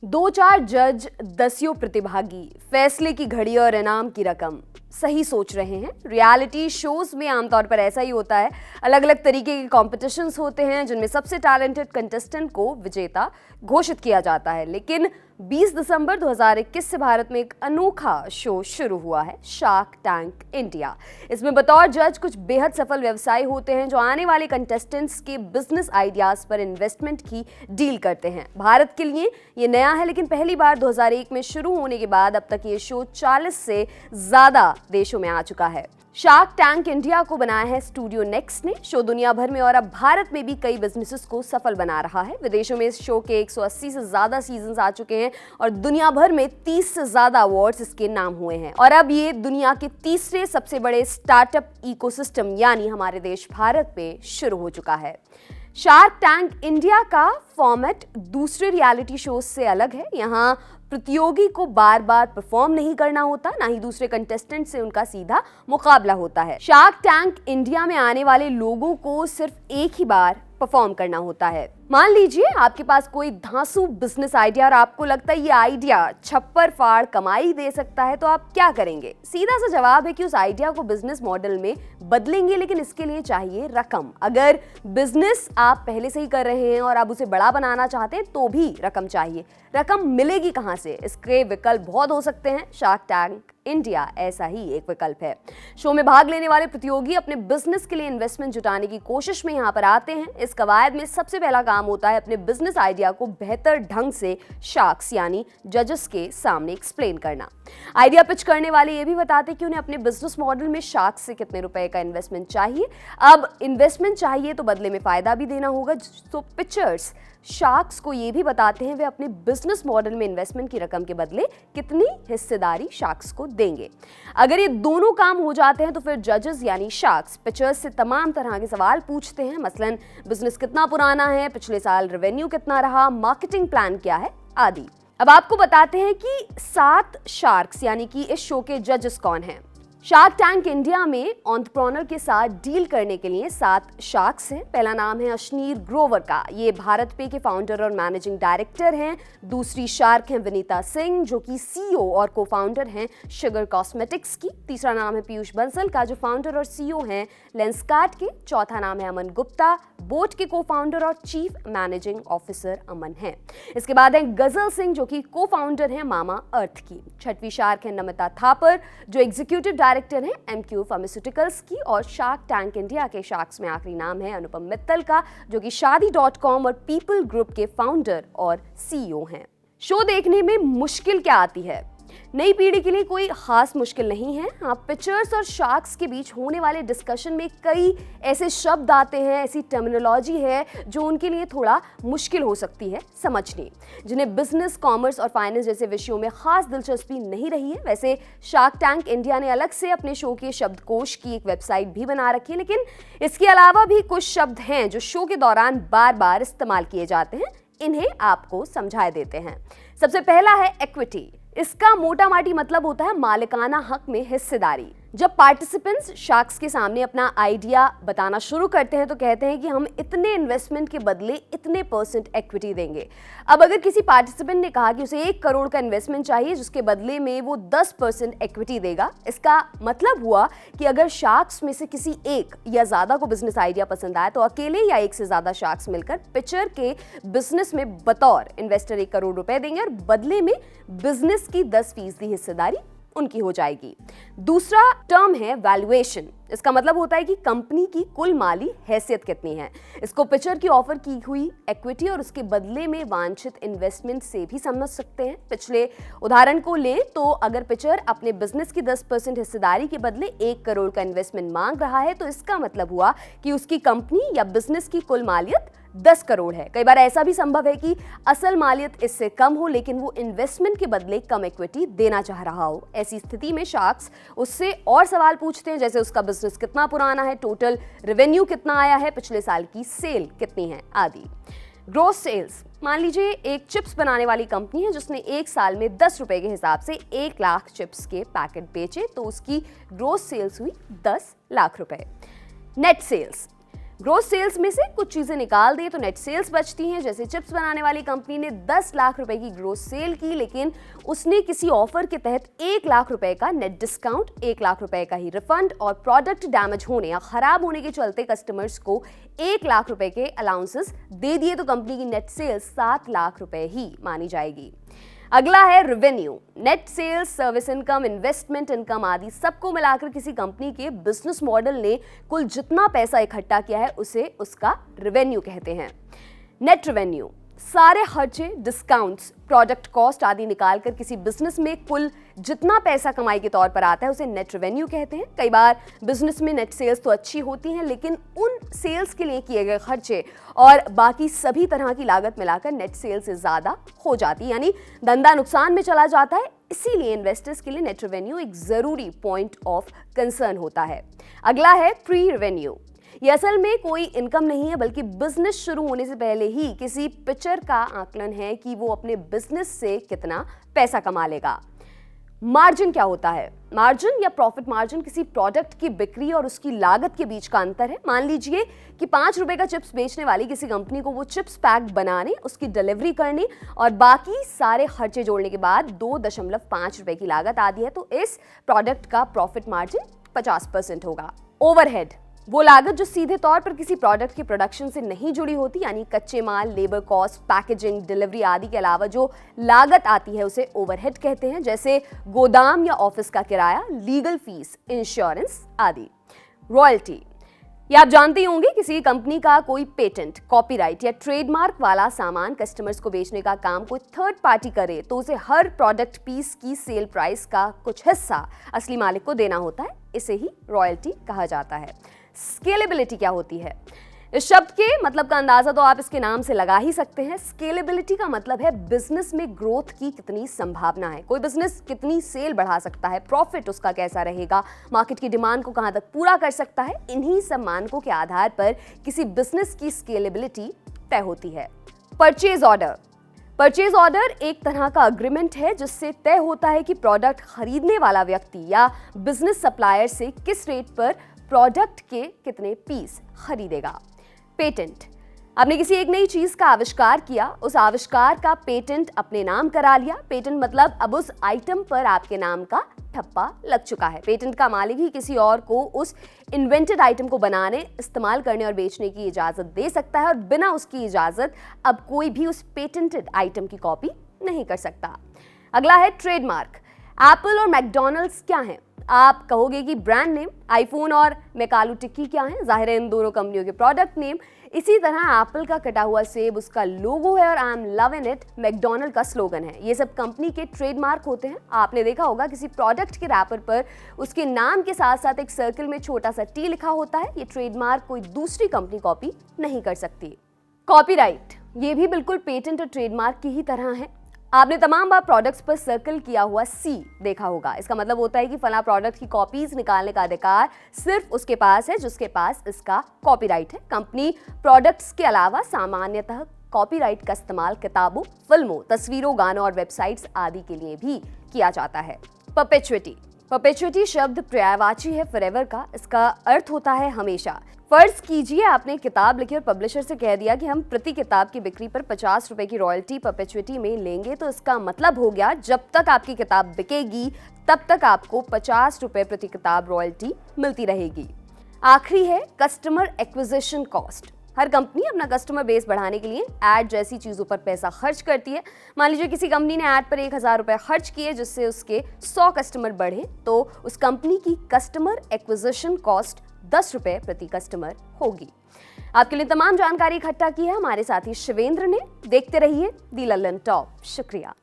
दो चार जज, दसियों प्रतिभागी, फैसले की घड़ी और इनाम की रकम। सही सोच रहे हैं। रियलिटी शोज में आमतौर पर ऐसा ही होता है। अलग अलग तरीके के कॉम्पिटिशन्स होते हैं जिनमें सबसे टैलेंटेड कंटेस्टेंट को विजेता घोषित किया जाता है। लेकिन 20 दिसंबर 2021 से भारत में एक अनोखा शो शुरू हुआ है, शार्क टैंक इंडिया। इसमें बतौर जज कुछ बेहद सफल व्यवसायी होते हैं जो आने वाले कंटेस्टेंट्स के बिजनेस आइडियाज पर इन्वेस्टमेंट की डील करते हैं। भारत के लिए ये नया है, लेकिन पहली बार 2001 में शुरू होने के बाद अब तक ये शो 40 से ज्यादा देशों में आ चुका है। शार्क टैंक इंडिया को बनाया है स्टूडियो नेक्स्ट ने। शो दुनिया भर में और अब भारत में भी कई बिजनेसेस को सफल बना रहा है। विदेशों में इस शो के 180 से ज्यादा सीजन्स आ चुके हैं और दुनिया भर में 30 से ज्यादा अवार्ड्स इसके नाम हुए हैं। और अब ये दुनिया के तीसरे सबसे बड़े स्टार्टअप इकोसिस्टम यानी हमारे देश भारत में शुरू हो चुका है। शार्क टैंक इंडिया का फॉर्मेट दूसरे रियलिटी शोज से अलग है। यहाँ प्रतियोगी को बार बार परफॉर्म नहीं करना होता, ना ही दूसरे कंटेस्टेंट से उनका सीधा मुकाबला होता है। शार्क टैंक इंडिया में आने वाले लोगों को सिर्फ एक ही बार परफॉर्म करना होता है। मान लीजिए आपके पास कोई धांसू बिजनेस आइडिया और आपको लगता है ये आइडिया छप्पर फाड़ कमाई दे सकता है, तो आप क्या करेंगे? सीधा सा जवाब है कि उस आइडिया को बिजनेस मॉडल में बदलेंगे, लेकिन इसके लिए चाहिए रकम। अगर बिजनेस आप पहले से ही कर रहे हैं और आप उसे बड़ा बनाना चाहते हैं तो भी रकम चाहिए। रकम मिलेगी कहां से? इसके विकल्प बहुत हो सकते हैं। शार्क टैंक इंडिया ऐसा ही एक विकल्प है। शो में भाग लेने वाले प्रतियोगी अपने बिजनेस के लिए इन्वेस्टमेंट जुटाने की कोशिश में यहाँ पर आते हैं। इस कवायद में सबसे पहला काम होता है अपने बिजनेस आइडिया को बेहतर ढंग से शार्क्स यानी जजेस के सामने एक्सप्लेन करना। आइडिया पिच करने वाले ये भी बताते कि उन्हें अपने बिजनेस मॉडल में शार्क्स से कितने रुपए का इन्वेस्टमेंट चाहिए। अब इन्वेस्टमेंट चाहिए तो बदले में फायदा भी देना होगा। तो पिचर्स शार्क्स को ये भी बताते हैं वे अपने बिजनेस मॉडल में इन्वेस्टमेंट की रकम के बदले कितनी हिस्सेदारी शार्क्स को देंगे। अगर ये दोनों काम हो जाते हैं तो फिर जजेस यानी शार्क्स पिचर्स से तमाम तरह के सवाल पूछते हैं, मसलन बिजनेस कितना पुराना है, पिछले साल रेवेन्यू कितना रहा, मार्केटिंग प्लान क्या है आदि। अब आपको बताते हैं कि 7 शार्क्स यानी कि इस शो के जजेस कौन हैं। शार्क टैंक इंडिया में एंटरप्रेन्योर के साथ डील करने के लिए 7 शार्क्स हैं। पहला नाम है अश्नीर ग्रोवर का, ये भारत पे के फाउंडर और मैनेजिंग डायरेक्टर हैं। दूसरी शार्क है विनीता सिंह जो कि सीईओ और को फाउंडर हैं शुगर कॉस्मेटिक्स की। तीसरा नाम है पीयूष बंसल का जो फाउंडर और सीईओ हैं लेंसकार्ट के। चौथा नाम है अमन गुप्ता, बोट के को फाउंडर और चीफ मैनेजिंग ऑफिसर अमन हैं। इसके बाद है गजल सिंह जो कि को फाउंडर हैं मामा अर्थ की। छठवीं शार्क है नमिता थापर जो एग्जीक्यूटिव डायरेक्टर हैं एमक्यू फार्मास्यूटिकल्स की। और शार्क टैंक इंडिया के शार्क्स में आखिरी नाम है अनुपम मित्तल का जो कि शादी.com और पीपल ग्रुप के फाउंडर और सीईओ हैं। शो देखने में मुश्किल क्या आती है? नई पीढ़ी के लिए कोई खास मुश्किल नहीं है। हाँ, पिचर्स और शार्क्स के बीच होने वाले डिस्कशन में कई ऐसे शब्द आते हैं, ऐसी टर्मिनोलॉजी है जो उनके लिए थोड़ा मुश्किल हो सकती है समझनी, जिन्हें बिजनेस, कॉमर्स और फाइनेंस जैसे विषयों में खास दिलचस्पी नहीं रही है। वैसे शार्क टैंक इंडिया ने अलग से अपने शो के शब्दकोश की एक वेबसाइट भी बना रखी है, लेकिन इसके अलावा भी कुछ शब्द हैं जो शो के दौरान बार बार इस्तेमाल किए जाते हैं। इन्हें आपको समझाए देते हैं। सबसे पहला है इक्विटी। इसका मोटा माटी मतलब होता है मालिकाना हक में हिस्सेदारी। जब पार्टिसिपेंट्स शार्क्स के सामने अपना आइडिया बताना शुरू करते हैं तो कहते हैं कि हम इतने इन्वेस्टमेंट के बदले इतने % इक्विटी देंगे। अब अगर किसी पार्टिसिपेंट ने कहा कि उसे 1 करोड़ का इन्वेस्टमेंट चाहिए जिसके बदले में वो 10% इक्विटी देगा, इसका मतलब हुआ कि अगर शार्क्स में से किसी एक या ज्यादा को बिजनेस आइडिया पसंद आए तो अकेले या एक से ज्यादा शार्क्स मिलकर पिचर के बिजनेस में बतौर इन्वेस्टर 1 करोड़ रुपए देंगे और बदले में बिजनेस की 10% हिस्सेदारी उनकी हो जाएगी। दूसरा टर्म है वैल्यूएशन। इसका मतलब होता है कि कंपनी की कुल माली हैसियत कितनी है। इसको पिचर की ऑफर की हुई इक्विटी और उसके बदले में वांछित इन्वेस्टमेंट से भी समझ सकते हैं। पिछले उदाहरण को लें तो अगर पिचर अपने बिजनेस की 10% हिस्सेदारी के बदले 1 करोड़ का इन्वेस्टमेंट मांग रहा है तो इसका मतलब हुआ कि उसकी कंपनी या बिजनेस की कुल मालियत 10 करोड़ है। कई बार ऐसा भी संभव है कि असल मालियत इससे कम हो लेकिन वो इन्वेस्टमेंट के बदले कम इक्विटी देना चाह रहा हो। ऐसी स्थिति में शार्क्स उससे और सवाल पूछते हैं, जैसे उसका बिजनेस कितना पुराना है, टोटल रेवेन्यू कितना आया है, पिछले साल की सेल कितनी है आदि। Gross sales. मान लीजिए एक चिप्स बनाने वाली कंपनी है जिसने 1 साल में 10 रुपए के हिसाब से 1 लाख चिप्स के पैकेट बेचे तो उसकी ग्रोस सेल्स हुई 10 लाख रुपए। Net sales. ग्रोस सेल्स में से कुछ चीजें निकाल दें तो नेट सेल्स बचती हैं। जैसे चिप्स बनाने वाली कंपनी ने 10 लाख रुपए की ग्रोस सेल की, लेकिन उसने किसी ऑफर के तहत 1 लाख रुपए का नेट डिस्काउंट, 1 लाख रुपए का ही रिफंड और प्रोडक्ट डैमेज होने या खराब होने के चलते कस्टमर्स को 1 लाख रुपए के अलाउंसेस दे दिए तो कंपनी की नेट सेल्स 7 लाख रुपए ही मानी जाएगी। अगला है revenue. Net sales, service income, investment income आदि सबको मिलाकर किसी कंपनी के बिजनेस मॉडल ने कुल जितना पैसा इकट्ठा किया है उसे उसका रेवेन्यू कहते हैं। नेट रेवेन्यू सारे खर्चे, डिस्काउंट्स, प्रोडक्ट कॉस्ट आदि निकालकर किसी बिजनेस में कुल जितना पैसा कमाई के तौर पर आता है उसे नेट रेवेन्यू कहते हैं। कई बार बिजनेस में नेट सेल्स तो अच्छी होती हैं, लेकिन उन सेल्स के लिए किए गए खर्चे और बाकी सभी तरह की लागत मिलाकर नेट सेल्स से ज्यादा हो जाती है, यानी धंधा नुकसान में चला जाता है। इसीलिए इन्वेस्टर्स के लिए नेट रेवेन्यू एक जरूरी पॉइंट ऑफ कंसर्न होता है। अगला है प्री रेवेन्यू। ये असल में कोई इनकम नहीं है, बल्कि बिजनेस शुरू होने से पहले ही किसी पिक्चर का आकलन है कि वो अपने बिजनेस से कितना पैसा कमा लेगा। मार्जिन क्या होता है? मार्जिन या प्रॉफिट मार्जिन किसी प्रोडक्ट की बिक्री और उसकी लागत के बीच का अंतर है। मान लीजिए कि 5 रुपए का चिप्स बेचने वाली किसी कंपनी को वो चिप्स पैक बनाने, उसकी डिलीवरी करने और बाकी सारे खर्चे जोड़ने के बाद 2.5 रुपए की लागत आती है, तो इस प्रोडक्ट का प्रॉफिट मार्जिन 50% होगा। ओवरहेड वो लागत जो सीधे तौर पर किसी प्रोडक्ट के प्रोडक्शन से नहीं जुड़ी होती, यानी कच्चे माल, लेबर कॉस्ट, पैकेजिंग, डिलीवरी आदि के अलावा जो लागत आती है उसे ओवरहेड कहते हैं, जैसे गोदाम या ऑफिस का किराया, लीगल फीस, इंश्योरेंस आदि। रॉयल्टी, ये आप जानते ही होंगे, किसी कंपनी का कोई पेटेंट, कॉपीराइट या ट्रेडमार्क वाला सामान कस्टमर्स को बेचने का काम कोई थर्ड पार्टी करे तो उसे हर प्रोडक्ट पीस की सेल प्राइस का कुछ हिस्सा असली मालिक को देना होता है। इसे ही रॉयल्टी कहा जाता है। स्केलेबिलिटी क्या होती है? इस शब्द के मतलब का अंदाजा तो आप इसके नाम से लगा ही सकते हैं। स्केलेबिलिटी का मतलब है बिजनेस में ग्रोथ की कितनी संभावना है, कोई बिजनेस कितनी सेल बढ़ा सकता है, प्रॉफिट उसका कैसा रहेगा, मार्केट की डिमांड को कहां तक पूरा कर सकता है। इन्हीं सब मानकों के आधार पर किसी बिजनेस की स्केलेबिलिटी तय होती है। Purchase order. परचेज ऑर्डर एक तरह का अग्रीमेंट है जिससे तय होता है कि प्रोडक्ट खरीदने वाला व्यक्ति या बिजनेस सप्लायर से किस रेट पर प्रोडक्ट के कितने पीस खरीदेगा। पेटेंट, आपने किसी एक नई चीज का आविष्कार किया, उस आविष्कार का पेटेंट अपने नाम करा लिया। पेटेंट मतलब अब उस आइटम पर आपके नाम का ठप्पा लग चुका है। पेटेंट का मालिक ही किसी और को उस इन्वेंटेड आइटम को बनाने, इस्तेमाल करने और बेचने की इजाजत दे सकता है और बिना उसकी इजाजत अब कोई भी उस पेटेंटेड आइटम की कॉपी नहीं कर सकता। अगला है ट्रेडमार्क। एप्पल और मैकडॉनल्ड्स क्या हैं? आप कहोगे कि ब्रांड नेम। आईफोन और मैकालू टिक्की क्या है? जाहिर है इन दोनों कंपनियों के प्रोडक्ट नेम। इसी तरह एप्पल का कटा हुआ सेब उसका लोगो है और I am loving it McDonald का स्लोगन है। ये सब कंपनी के ट्रेडमार्क होते हैं। आपने देखा होगा किसी प्रोडक्ट के रैपर पर उसके नाम के साथ साथ एक सर्कल में छोटा सा टी लिखा होता है। ये ट्रेडमार्क कोई दूसरी कंपनी कॉपी नहीं कर सकती। कॉपीराइट, ये भी बिल्कुल पेटेंट और ट्रेडमार्क की ही तरह है। आपने तमाम बार प्रोडक्ट्स पर सर्कल किया हुआ सी देखा होगा। इसका मतलब होता है कि फला प्रोडक्ट की कॉपीज निकालने का अधिकार सिर्फ उसके पास है जिसके पास इसका कॉपीराइट है। कंपनी प्रोडक्ट्स के अलावा सामान्यतः कॉपीराइट का इस्तेमाल किताबों, फिल्मों, तस्वीरों, गानों और वेबसाइट्स आदि के लिए भी किया जाता है। परपेचुइटी। परपेचुइटी शब्द पर्यायवाची है फॉरएवर का। इसका अर्थ होता है हमेशा। फर्ज कीजिए आपने किताब लिखी और पब्लिशर से कह दिया कि हम प्रति किताब की बिक्री पर 50 रुपए की रॉयल्टी परपेचुइटी में लेंगे, तो इसका मतलब हो गया जब तक आपकी किताब बिकेगी तब तक आपको 50 रुपए प्रति किताब रॉयल्टी मिलती रहेगी। आखिरी है कस्टमर एक्विजिशन कॉस्ट। हर कंपनी अपना कस्टमर बेस बढ़ाने के लिए ऐड जैसी चीजों पर पैसा खर्च करती है। मान लीजिए किसी कंपनी ने ऐड पर 1000 रुपए खर्च किए जिससे उसके 100 कस्टमर बढ़े, तो उस कंपनी की कस्टमर एक्विजिशन कॉस्ट 10 रुपए प्रति कस्टमर होगी। आपके लिए तमाम जानकारी इकट्ठा की है हमारे साथी शिवेंद्र ने। देखते रहिए दी लल्लन टॉप। शुक्रिया।